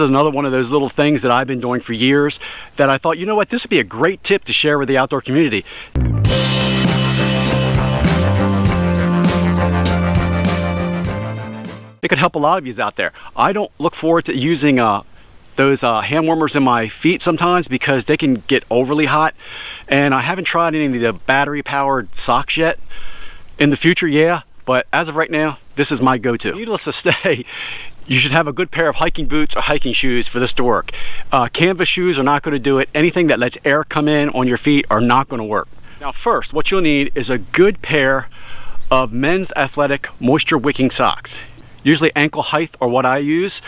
is another one of those little things that I've been doing for years that I thought, you know what, this would be a great tip to share with the outdoor community. It could help a lot of you out there. I don't look forward to using those hand warmers in my feet sometimes because they can get overly hot, and I haven't tried any of the battery powered socks yet. In the future, yeah, but as of right now, this is my go-to. Needless to say, you should have a good pair of hiking boots or hiking shoes for this to work. Canvas shoes are not going to do it. Anything that lets air come in on your feet are not going to work. Now first, what you'll need is a good pair of men's athletic moisture wicking socks. Usually ankle height are what I use.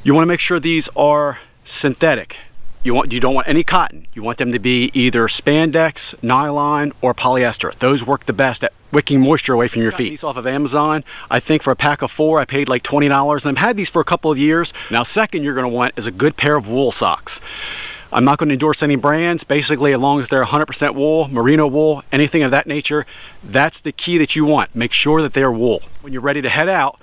You want to make sure these are synthetic. You don't want any cotton. You want them to be either spandex, nylon, or polyester. Those work the best at wicking moisture away from your feet. These off of Amazon. I think for a pack of 4, I paid like $20, and I've had these for a couple of years. Now, second you're going to want is a good pair of wool socks. I'm not going to endorse any brands. Basically, as long as they're 100% wool, merino wool, anything of that nature, that's the key that you want. Make sure that they're wool. When you're ready to head out,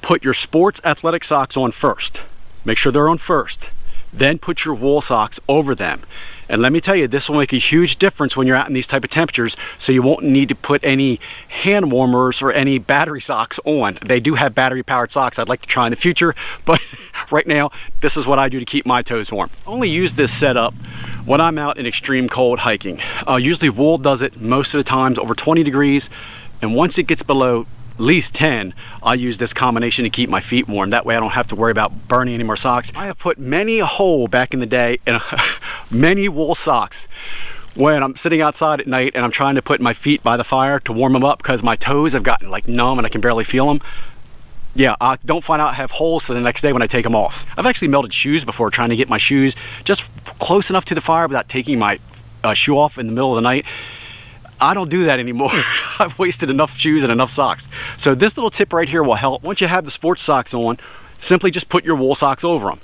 put your sports athletic socks on first. Make sure they're on first. Then put your wool socks over them. And let me tell you, this will make a huge difference when you're out in these type of temperatures, so you won't need to put any hand warmers or any battery socks on. They do have battery powered socks I'd like to try in the future, but right now, this is what I do to keep my toes warm. I only use this setup when I'm out in extreme cold hiking. Usually wool does it most of the times over 20 degrees, and once it gets below at least 10, I use this combination to keep my feet warm. That way I don't have to worry about burning any more socks. I have put many a hole back in the day in many wool socks when I'm sitting outside at night and I'm trying to put my feet by the fire to warm them up because my toes have gotten like numb and I can barely feel them. Yeah, I don't find out I have holes so the next day when I take them off. I've actually melted shoes before trying to get my shoes just close enough to the fire without taking my shoe off in the middle of the night. I don't do that anymore. I've wasted enough shoes and enough socks. So this little tip right here will help. Once you have the sports socks on, simply just put your wool socks over them.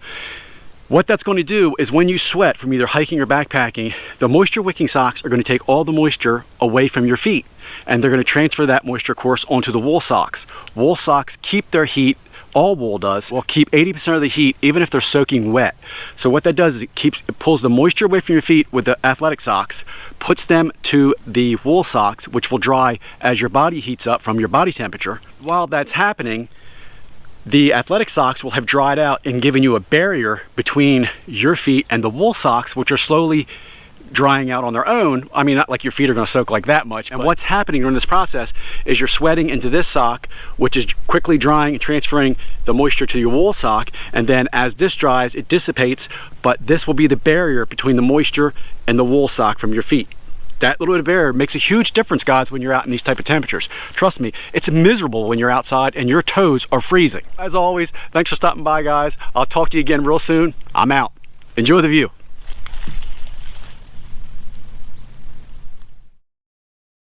What that's going to do is when you sweat from either hiking or backpacking, the moisture wicking socks are going to take all the moisture away from your feet, and they're going to transfer that moisture course onto the wool socks. Wool socks keep their heat. All wool does will keep 80% of the heat even if they're soaking wet. So what that does is it pulls the moisture away from your feet with the athletic socks, puts them to the wool socks, which will dry as your body heats up from your body temperature. While that's happening, the athletic socks will have dried out and given you a barrier between your feet and the wool socks, which are slowly drying out on their own. I mean, not like your feet are going to soak like that much. And what's happening during this process is you're sweating into this sock, which is quickly drying and transferring the moisture to your wool sock. And then as this dries, it dissipates, but this will be the barrier between the moisture and the wool sock from your feet. That little bit of barrier makes a huge difference, guys, when you're out in these type of temperatures. Trust me, it's miserable when you're outside and your toes are freezing. As always, thanks for stopping by, guys. I'll talk to you again real soon. I'm out. Enjoy the view.